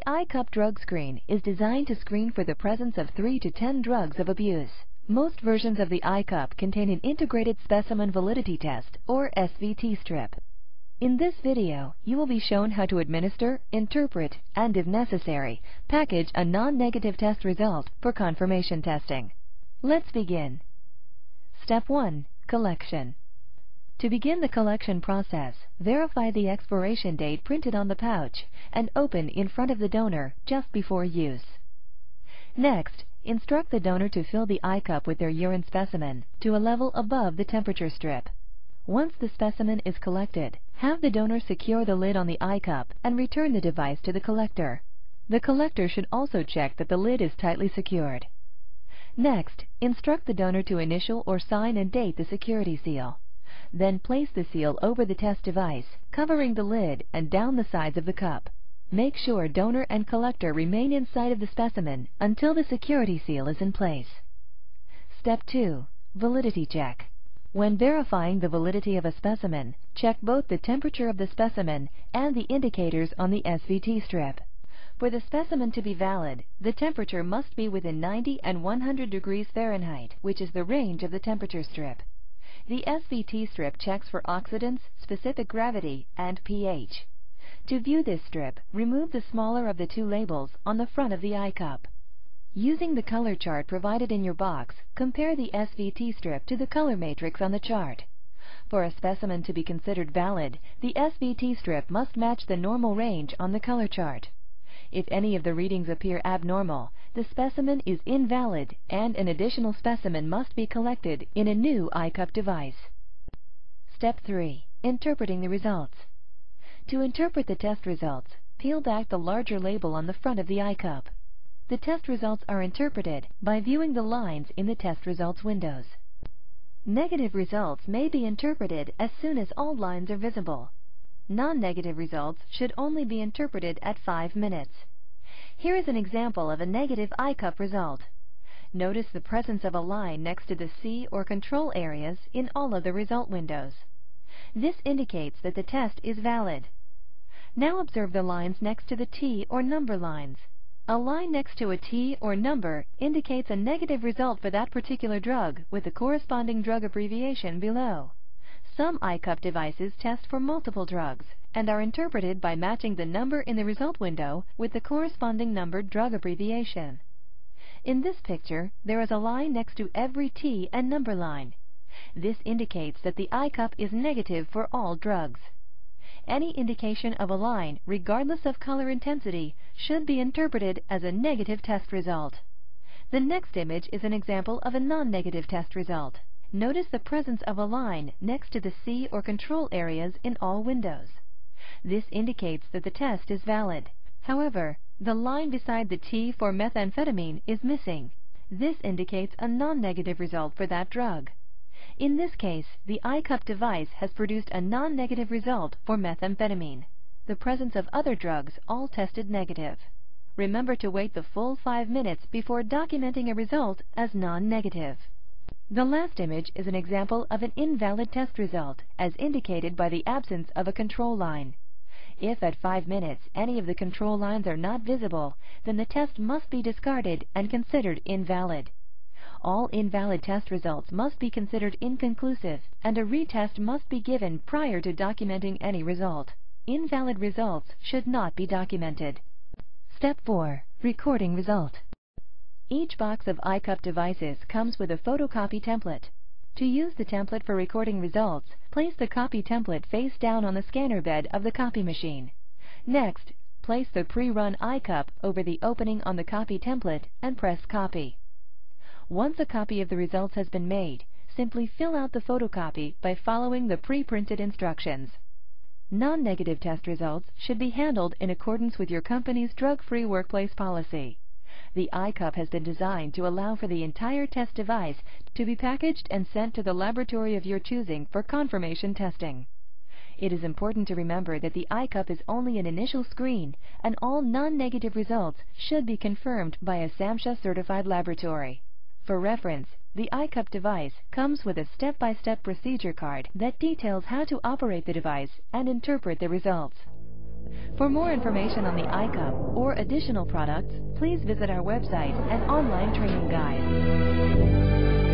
The iCup drug screen is designed to screen for the presence of 3 to 10 drugs of abuse. Most versions of the iCup contain an integrated specimen validity test, or SVT strip. In this video, you will be shown how to administer, interpret, and if necessary, package a non-negative test result for confirmation testing. Let's begin. Step 1. Collection. To begin the collection process, verify the expiration date printed on the pouch and open in front of the donor just before use. Next, instruct the donor to fill the iCup with their urine specimen to a level above the temperature strip. Once the specimen is collected, have the donor secure the lid on the iCup and return the device to the collector. The collector should also check that the lid is tightly secured. Next, instruct the donor to initial or sign and date the security seal. Then place the seal over the test device, covering the lid and down the sides of the cup. Make sure donor and collector remain inside of the specimen until the security seal is in place. Step 2. Validity check. When verifying the validity of a specimen, check both the temperature of the specimen and the indicators on the SVT strip. For the specimen to be valid, the temperature must be within 90 and 100 degrees Fahrenheit, which is the range of the temperature strip. The SVT strip checks for oxidants, specific gravity, and pH. To view this strip, remove the smaller of the two labels on the front of the iCup. Using the color chart provided in your box, compare the SVT strip to the color matrix on the chart. For a specimen to be considered valid, the SVT strip must match the normal range on the color chart. If any of the readings appear abnormal, the specimen is invalid and an additional specimen must be collected in a new iCup device. Step 3. Interpreting the results. To interpret the test results, peel back the larger label on the front of the iCup. The test results are interpreted by viewing the lines in the test results windows. Negative results may be interpreted as soon as all lines are visible. Non-negative results should only be interpreted at 5 minutes. Here is an example of a negative iCup result. Notice the presence of a line next to the C or control areas in all of the result windows. This indicates that the test is valid. Now observe the lines next to the T or number lines. A line next to a T or number indicates a negative result for that particular drug with the corresponding drug abbreviation below. Some iCup devices test for multiple drugs and are interpreted by matching the number in the result window with the corresponding numbered drug abbreviation. In this picture, there is a line next to every T and number line. This indicates that the iCup is negative for all drugs. Any indication of a line, regardless of color intensity, should be interpreted as a negative test result. The next image is an example of a non-negative test result. Notice the presence of a line next to the C or control areas in all windows. This indicates that the test is valid. However, the line beside the T for methamphetamine is missing. This indicates a non-negative result for that drug. In this case, the iCup device has produced a non-negative result for methamphetamine. The presence of other drugs all tested negative. Remember to wait the full 5 minutes before documenting a result as non-negative. The last image is an example of an invalid test result, as indicated by the absence of a control line. If at 5 minutes any of the control lines are not visible, then the test must be discarded and considered invalid. All invalid test results must be considered inconclusive, and a retest must be given prior to documenting any result. Invalid results should not be documented. Step 4. Recording result. Each box of iCup devices comes with a photocopy template. To use the template for recording results, place the copy template face down on the scanner bed of the copy machine. Next, place the pre-run iCup over the opening on the copy template and press Copy. Once a copy of the results has been made, simply fill out the photocopy by following the pre-printed instructions. Non-negative test results should be handled in accordance with your company's drug-free workplace policy. The iCup has been designed to allow for the entire test device to be packaged and sent to the laboratory of your choosing for confirmation testing. It is important to remember that the iCup is only an initial screen, and all non-negative results should be confirmed by a SAMHSA certified laboratory. For reference, the iCup device comes with a step-by-step procedure card that details how to operate the device and interpret the results. For more information on the iCup or additional products, please visit our website and online training guide.